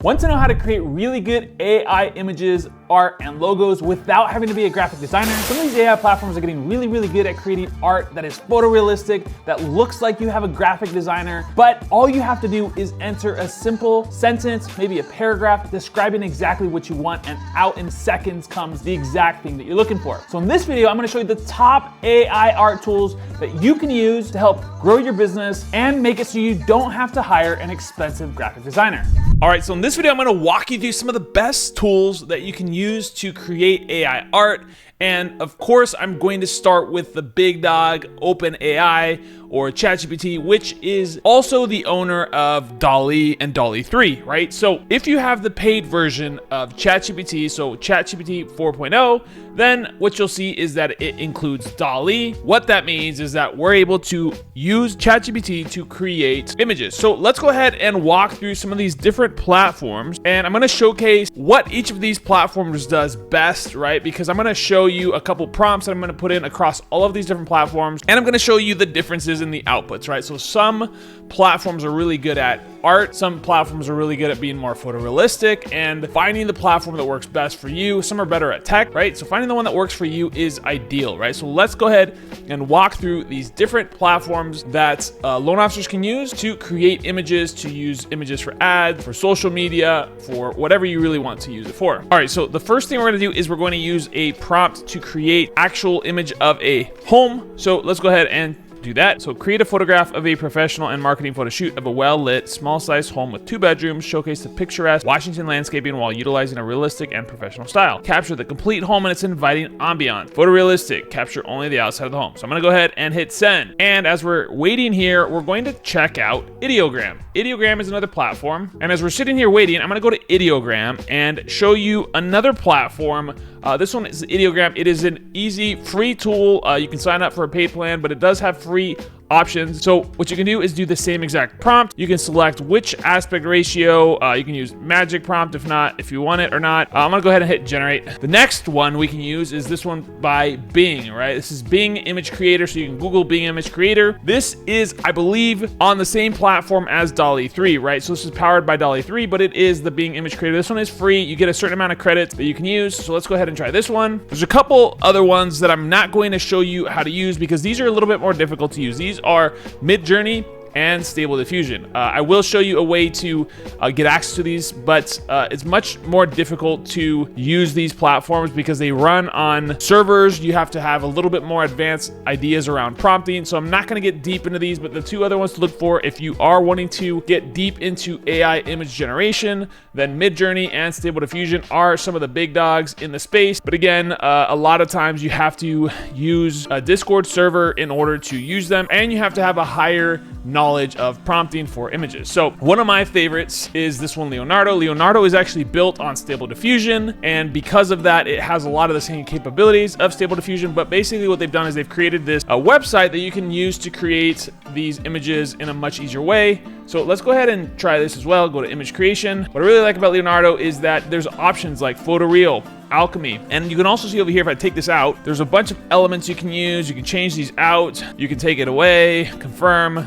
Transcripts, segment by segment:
Want to know how to create really good AI images, art, and logos without having to be a graphic designer? Some of these AI platforms are getting really good at creating art that is photorealistic, that looks like you have a graphic designer, but all you have to do is enter a simple sentence, maybe a paragraph, describing exactly what you want, and out in seconds comes the exact thing that you're looking for. So in this video, I'm gonna show you the top AI art tools that you can use to help grow your business and make it so you don't have to hire an expensive graphic designer. All right, so in this video, I'm gonna walk you through some of the best tools that you can use to create AI art. And of course, I'm going to start with the big dog, OpenAI, or ChatGPT, which is also the owner of DALL-E and DALL-E 3, right? So if you have the paid version of ChatGPT, so ChatGPT 4.0, then what you'll see is that it includes DALL-E. What that means is that we're able to use ChatGPT to create images. So let's go ahead and walk through some of these different platforms, and I'm gonna showcase what each of these platforms does best, right? Because I'm gonna show you a couple prompts that I'm gonna put in across all of these different platforms, and I'm gonna show you the differences in the outputs, right? So some platforms are really good at art, some platforms are really good at being more photorealistic, and finding the platform that works best for you. Some are better at tech, right? So finding the one that works for you is ideal, right? So let's go ahead and walk through these different platforms that loan officers can use to create images, to use images for ads, for social media, for whatever you really want to use it for. All right, so the first thing we're gonna do is we're going to use a prompt to create actual image of a home. So let's go ahead and do that. So create a photograph of a professional and marketing photo shoot of a well-lit, small-sized home with 2 bedrooms, showcase the picturesque Washington landscaping while utilizing a realistic and professional style. Capture the complete home and its inviting ambiance. Photorealistic, capture only the outside of the home. So I'm gonna go ahead and hit send. And as we're waiting here, we're going to check out Ideogram. Ideogram is another platform. And as we're sitting here waiting, I'm gonna go to Ideogram and show you another platform. This one is Ideogram. It is an easy, free tool. You can sign up for a paid plan, but it does have free options. So what you can do is do the same exact prompt. You can select which aspect ratio. You can use magic prompt if you want it or not. I'm gonna go ahead and hit generate. The next one we can use is this one by Bing, right? This is Bing Image Creator, so you can Google Bing Image Creator. This is, I believe, on the same platform as DALL-E 3, right? So this is powered by DALL-E 3, but it is the Bing Image Creator. This one is free. You get a certain amount of credits that you can use. So let's go ahead and try this one. There's a couple other ones that I'm not going to show you how to use because these are a little bit more difficult to use. These are Midjourney and Stable Diffusion. I will show you a way to get access to these, but it's much more difficult to use these platforms because they run on servers. You have to have a little bit more advanced ideas around prompting. So I'm not going to get deep into these, but the two other ones to look for if you are wanting to get deep into AI image generation, then Midjourney and Stable Diffusion are some of the big dogs in the space. But again, a lot of times you have to use a Discord server in order to use them, and you have to have a higher knowledge of prompting for images. So one of my favorites is this one, Leonardo. Leonardo is actually built on Stable Diffusion, and because of that, it has a lot of the same capabilities of Stable Diffusion. But basically what they've done is they've created this website that you can use to create these images in a much easier way. So let's go ahead and try this as well. Go to image creation. What I really like about Leonardo is that there's options like photoreal, alchemy, and you can also see over here, if I take this out, there's a bunch of elements you can use. You can change these out, you can take it away, confirm,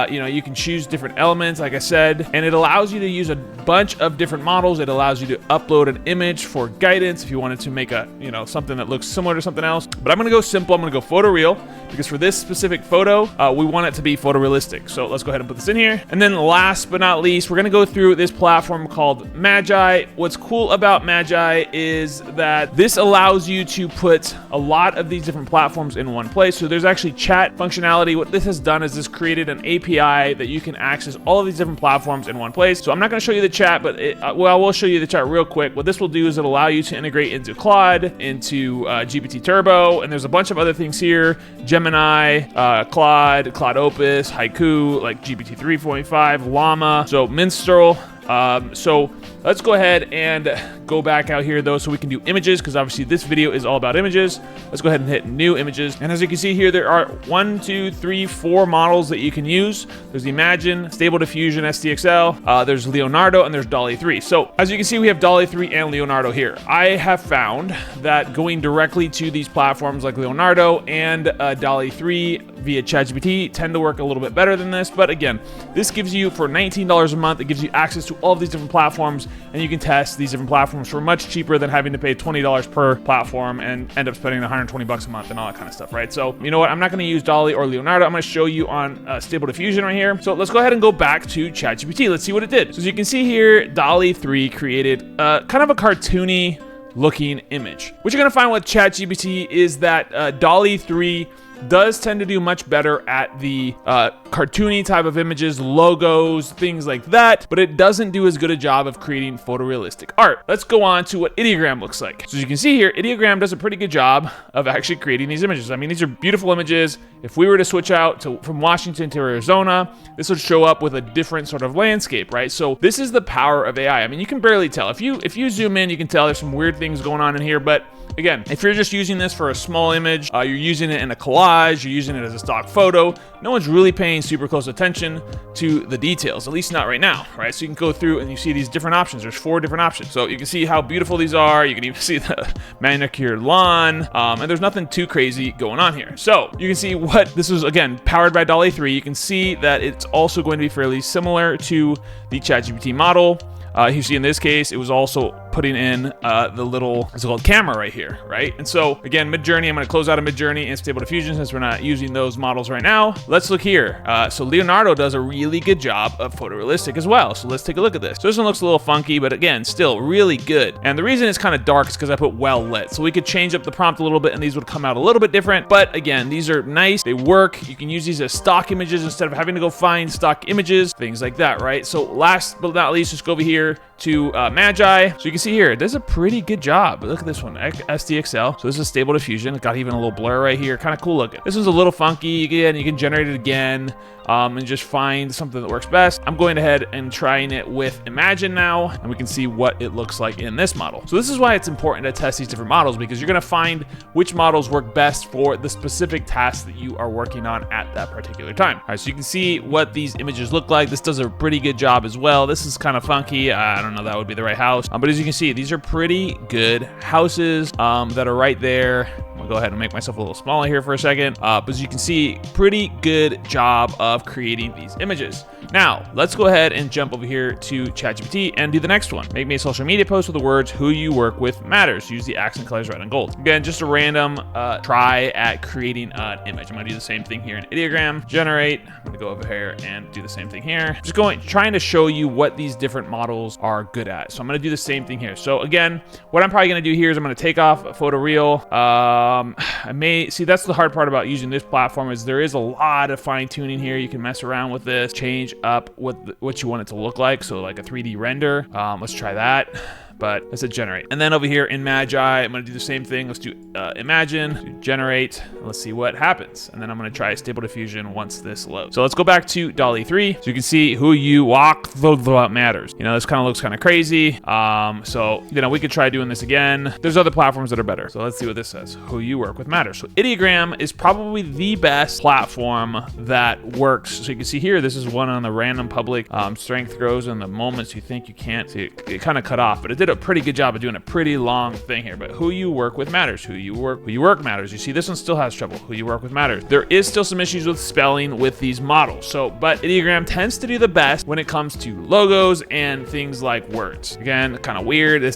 you can choose different elements, like I said, and it allows you to use a bunch of different models. It allows you to upload an image for guidance if you wanted to make a, something that looks similar to something else. But I'm gonna go simple. I'm gonna go photoreal because for this specific photo, we want it to be photorealistic. So let's go ahead and put this in here. And then last but not least, we're gonna go through this platform called Magi. What's cool about Magi is that this allows you to put a lot of these different platforms in one place. So there's actually chat functionality. What this has done is this created an API that you can access all of these different platforms in one place. So I'm not going to show you the chat, but I will show you the chat real quick. What this will do is it'll allow you to integrate into Claude, into GPT Turbo, and there's a bunch of other things here: Gemini, Claude, Claude Opus, Haiku, like GPT 3.5, Llama, so Minstrel. So let's go ahead and go back out here though, so we can do images, because obviously this video is all about images. Let's go ahead and hit new images. And as you can see here, there are 1, 2, 3, 4 models that you can use. There's the Imagine, Stable Diffusion, SDXL, there's Leonardo, and there's DALL-E 3. So as you can see, we have DALL-E 3 and Leonardo here. I have found that going directly to these platforms like Leonardo and DALL-E 3 via ChatGPT tend to work a little bit better than this. But again, this gives you, for $19 a month, it gives you access to all of these different platforms, and you can test these different platforms for much cheaper than having to pay $20 per platform and end up spending 120 bucks a month and all that kind of stuff, right? So you know what? I'm not going to use DALL-E or Leonardo. I'm going to show you on Stable Diffusion right here. So let's go ahead and go back to ChatGPT. Let's see what it did. So as you can see here, DALL-E 3 created kind of a cartoony looking image. What you're going to find with ChatGPT is that DALL-E 3 does tend to do much better at the cartoony type of images, logos, things like that, but it doesn't do as good a job of creating photorealistic art. Let's go on to what Ideogram looks like. So as you can see here, Ideogram does a pretty good job of actually creating these images. I mean, these are beautiful images. If we were to switch out from Washington to Arizona, this would show up with a different sort of landscape, right? So this is the power of AI. I mean, you can barely tell. If you zoom in, you can tell there's some weird things going on in here, but again, if you're just using this for a small image, you're using it in a collage, you're using it as a stock photo, no one's really paying super close attention to the details, at least not right now, right? So you can go through and you see these different options. There's 4 different options. So you can see how beautiful these are. You can even see the manicured lawn, and there's nothing too crazy going on here. So you can see what this is, again, powered by DALL-E 3. You can see that it's also going to be fairly similar to the ChatGPT model. You see in this case, it was also putting in the little, what's it called, camera right here, right? And so again, Midjourney, I'm going to close out of Midjourney and Stable Diffusion since we're not using those models right now. Let's look here. So Leonardo does a really good job of photorealistic as well. So let's take a look at this. So this one looks a little funky, but again, still really good. And the reason it's kind of dark is because I put well lit. So we could change up the prompt a little bit and these would come out a little bit different. But again, these are nice. They work. You can use these as stock images instead of having to go find stock images, things like that, right? So last but not least, just go over here to Magi. So you can see here, it does a pretty good job. Look at this one, SDXL. So this is Stable Diffusion. It got even a little blur right here, kind of cool looking. This one's a little funky. Again, you can generate it again and just find something that works best. I'm going ahead and trying it with Imagine now, and we can see what it looks like in this model. So this is why it's important to test these different models, because you're gonna find which models work best for the specific task that you are working on at that particular time. All right, so you can see what these images look like. This does a pretty good job as well. This is kind of funky. I don't know, that would be the right house. But as you can see, these are pretty good houses that are right there. I'm gonna go ahead and make myself a little smaller here for a second. But as you can see, pretty good job of creating these images. Now, let's go ahead and jump over here to ChatGPT and do the next one. Make me a social media post with the words, "Who you work with matters." Use the accent colors red and gold. Again, just a random try at creating an image. I'm gonna do the same thing here in Ideogram. Generate. I'm gonna go over here and do the same thing here. Just trying to show you what these different models are good at. So I'm gonna do the same thing here. So again, what I'm probably gonna do here is I'm gonna take off a photo reel. I may see, that's the hard part about using this platform, is there is a lot of fine tuning here. You can mess around with this, change up what you want it to look like. So like a 3D render. Let's try that. But let's hit generate. And then over here in Magi, I'm gonna do the same thing. Let's do Imagine, generate. Let's see what happens. And then I'm gonna try Stable Diffusion once this loads. So let's go back to DALL-E 3. So you can see who you walk what matters. You know, this kind of looks kind of crazy. So, you know, we could try doing this again. There's other platforms that are better. So let's see what this says. Who you work with matters. So Ideogram is probably the best platform that works. So you can see here, this is one on the random public. Strength grows in the moments you think you can't. See, it kind of cut off, but it did a pretty good job of doing a pretty long thing here. But who you work with matters. Who you work matters. You see, this one still has trouble. Who you work with matters. There is still some issues with spelling with these models. So, but Ideogram tends to do the best when it comes to logos and things like words. Again, kind of weird. This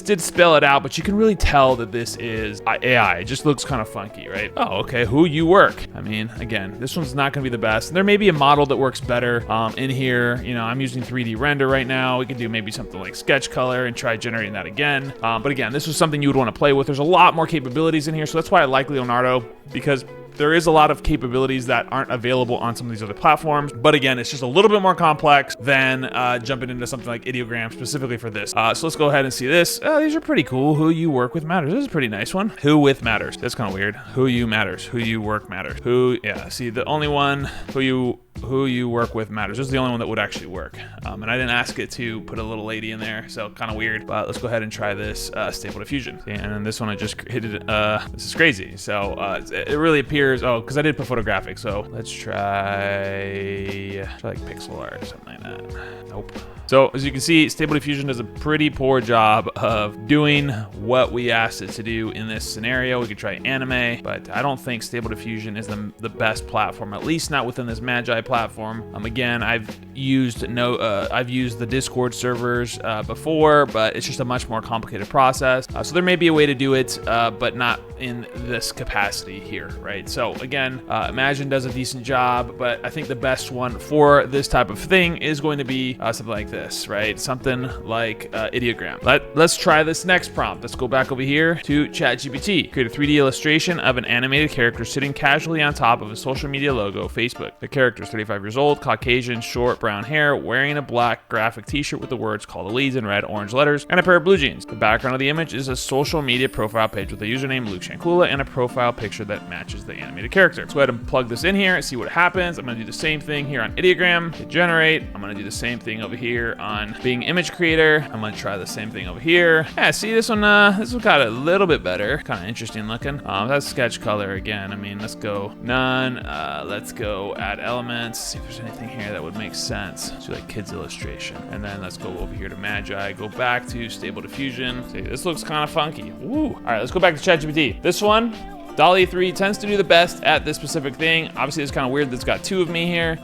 did spell it out, but you can really tell that this is AI. It just looks kind of funky, right? Oh, okay. Who you work. I mean, again, this one's not going to be the best. There may be a model that works better in here. You know, I'm using 3D render right now. We could do maybe something like sketch color and try generating that again. But again, this was something you would want to play with. There's a lot more capabilities in here, so that's why I like Leonardo, because there is a lot of capabilities that aren't available on some of these other platforms. But again, it's just a little bit more complex than jumping into something like Ideogram specifically for this. So let's go ahead and see this. These are pretty cool. Who you work with matters. This is a pretty nice one. Who with matters. That's kind of weird. Who you matters. Who you work matters. Yeah, see, the only one, who you work with matters. This is the only one that would actually work. And I didn't ask it to put a little lady in there, so kind of weird. But let's go ahead and try this Stable Diffusion. See, and then this one I just hit it. This is crazy. So it really appears, because I did put photographic. So let's try like pixel art or something like that. Nope. So as you can see, Stable Diffusion does a pretty poor job of doing what we asked it to do in this scenario. We could try anime, but I don't think Stable Diffusion is the best platform, at least not within this Magi platform. Again, I've used the Discord servers before, but it's just a much more complicated process. So there may be a way to do it, but not in this capacity here, right? So again, Imagine does a decent job, but I think the best one for this type of thing is going to be something like this, right? Something like ideogram. Let's try this next prompt. Let's go back over here to ChatGPT. Create a 3D illustration of an animated character sitting casually on top of a social media logo, Facebook. The character is 35 years old, Caucasian, short brown hair, wearing a black graphic t-shirt with the words "Call the Leads" in red, orange letters, and a pair of blue jeans. The background of the image is a social media profile page with a username Luke Shankula and a profile picture that matches the animated character. Let's go ahead and plug this in here and see what happens. I'm going to do the same thing here on ideogram, hit generate. I'm going to do the same thing over here on Bing Image Creator. I'm going to try the same thing over here. Yeah, see this one got a little bit better. Kind of interesting looking. That's sketch color again. I mean, let's go none. Let's go add elements. See if there's anything here that would make sense. Let's do like kids illustration. And then let's go over here to Magi. Go back to Stable Diffusion. See, this looks kind of funky. Woo. All right, let's go back to ChatGPT. This one, DALL-E 3 tends to do the best at this specific thing. Obviously, it's kind of weird that it's got two of me here.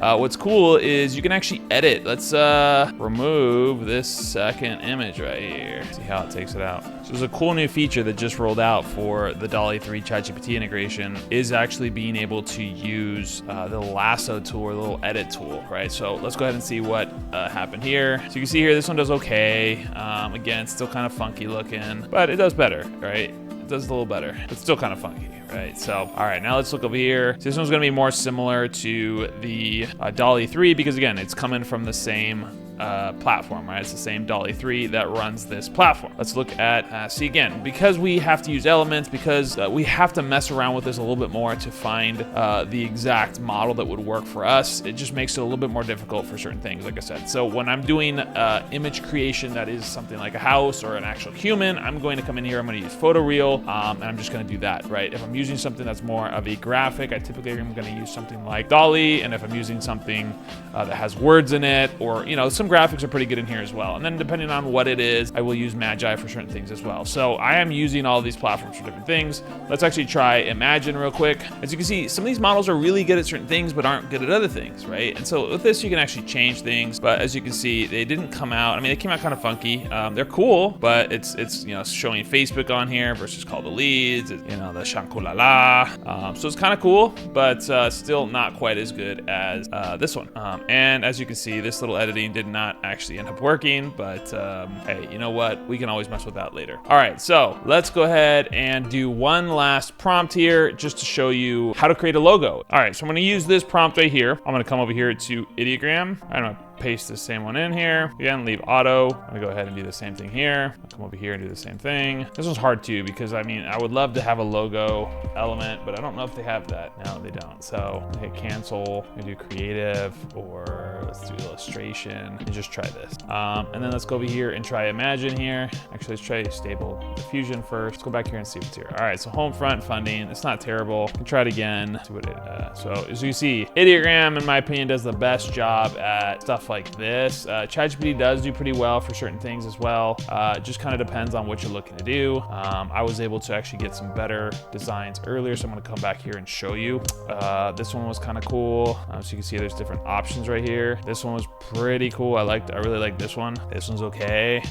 What's cool is you can actually edit. Let's remove this second image right here. See how it takes it out. So there's a cool new feature that just rolled out for the DALL-E 3 ChatGPT integration is actually being able to use the lasso tool or the little edit tool, right? So let's go ahead and see what happened here. So you can see here, this one does okay. Again, it's still kind of funky looking, but it does better, right? It does a little better. It's still kind of funky, right? So, all right, now let's look over here. So this one's gonna be more similar to the DALL-E 3 because again, it's coming from the same platform, right? It's the same DALL-E 3 that runs this platform. Let's look at, see again, because we have to use elements, because we have to mess around with this a little bit more to find the exact model that would work for us, it just makes it a little bit more difficult for certain things, like I said. So when I'm doing image creation that is something like a house or an actual human, I'm going to come in here, I'm going to use photoreal, and I'm just going to do that, right? If I'm using something that's more of a graphic, I typically am going to use something like DALL-E, and if I'm using something that has words in it, or, you know, some graphics are pretty good in here as well. And then depending on what it is, I will use Magi for certain things as well. So I am using all of these platforms for different things. Let's actually try Imagine real quick. As you can see, some of these models are really good at certain things, but aren't good at other things, right? And so with this, you can actually change things. But as you can see, they didn't come out. I mean, they came out kind of funky. They're cool, but it's you know, showing Facebook on here versus Call the Leads, you know, the Shankulala. So it's kind of cool, but still not quite as good as this one. And as you can see, this little editing did not actually end up working, but hey, you know what? We can always mess with that later. All right, so let's go ahead and do one last prompt here just to show you how to create a logo. All right, so I'm gonna use this prompt right here. I'm gonna come over here to ideogram. I'm gonna paste the same one in here. Again, leave auto. I'm gonna go ahead and do the same thing here. I'll come over here and do the same thing. This one's hard too, because I mean, I would love to have a logo element, but I don't know if they have that. No, they don't. So hit cancel, I do creative, or let's do illustration, and just try this. And then let's go over here and try Imagine here. Actually, let's try Stable Diffusion first. Let's go back here and see what's here. All right, so home front funding, it's not terrible. I can try it again. See what it, so as you see, ideogram, in my opinion, does the best job at stuff like this. ChatGPT does do pretty well for certain things as well. It just kind of depends on what you're looking to do. I was able to actually get some better designs earlier, so I'm gonna come back here and show you. This one was kind of cool. So you can see there's different options right here. This one was pretty cool. I really like this one. This one's okay.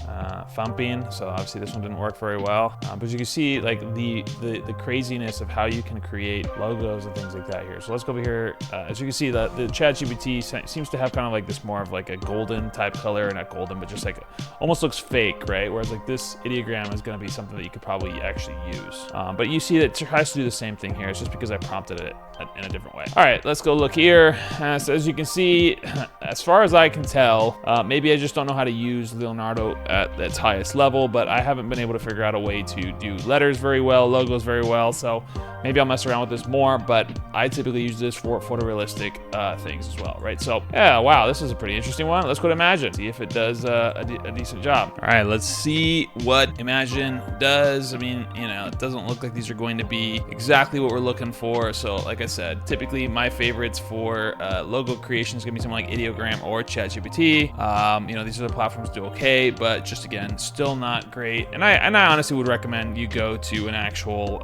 Thumping, so obviously this one didn't work very well. But you can see like the craziness of how you can create logos and things like that here. So let's go over here. As you can see, the ChatGPT seems to have kind of like this more of like a golden type color, not golden, but just like almost looks fake, right? Whereas like this ideogram is going to be something that you could probably actually use. But you see that it tries to do the same thing here. It's just because I prompted it in a different way. All right, let's go look here. So as you can see, as far as I can tell, maybe I just don't know how to use Leonardo at its highest level, but I haven't been able to figure out a way to do letters very well, logos very well. So maybe I'll mess around with this more, but I typically use this for photorealistic things as well, right? So yeah, wow, this is a pretty interesting one. Let's go to Imagine, see if it does a decent job. All right, let's see what Imagine does. I mean, you know, it doesn't look like these are going to be exactly what we're looking for. So like I said, typically my favorites for logo creation is gonna be something like Ideogram or ChatGPT. These other platforms do okay, but just again, still not great. And I honestly would recommend you go to an actual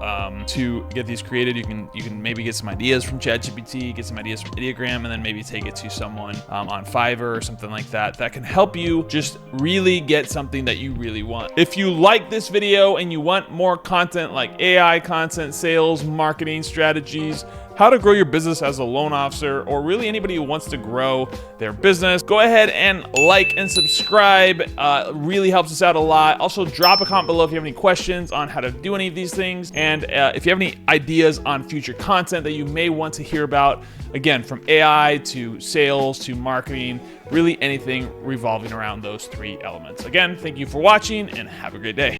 to get these created. You can maybe get some ideas from ChatGPT, get some ideas from Ideogram, and then maybe take it to someone on Fiverr or something like that can help you just really get something that you really want. If you like this video and you want more content like AI content, sales, marketing strategies, how to grow your business as a loan officer, or really anybody who wants to grow their business, go ahead and like and subscribe. It really helps us out a lot. Also, drop a comment below if you have any questions on how to do any of these things. And if you have any ideas on future content that you may want to hear about, again, from AI to sales to marketing, really anything revolving around those three elements. Again, thank you for watching and have a great day.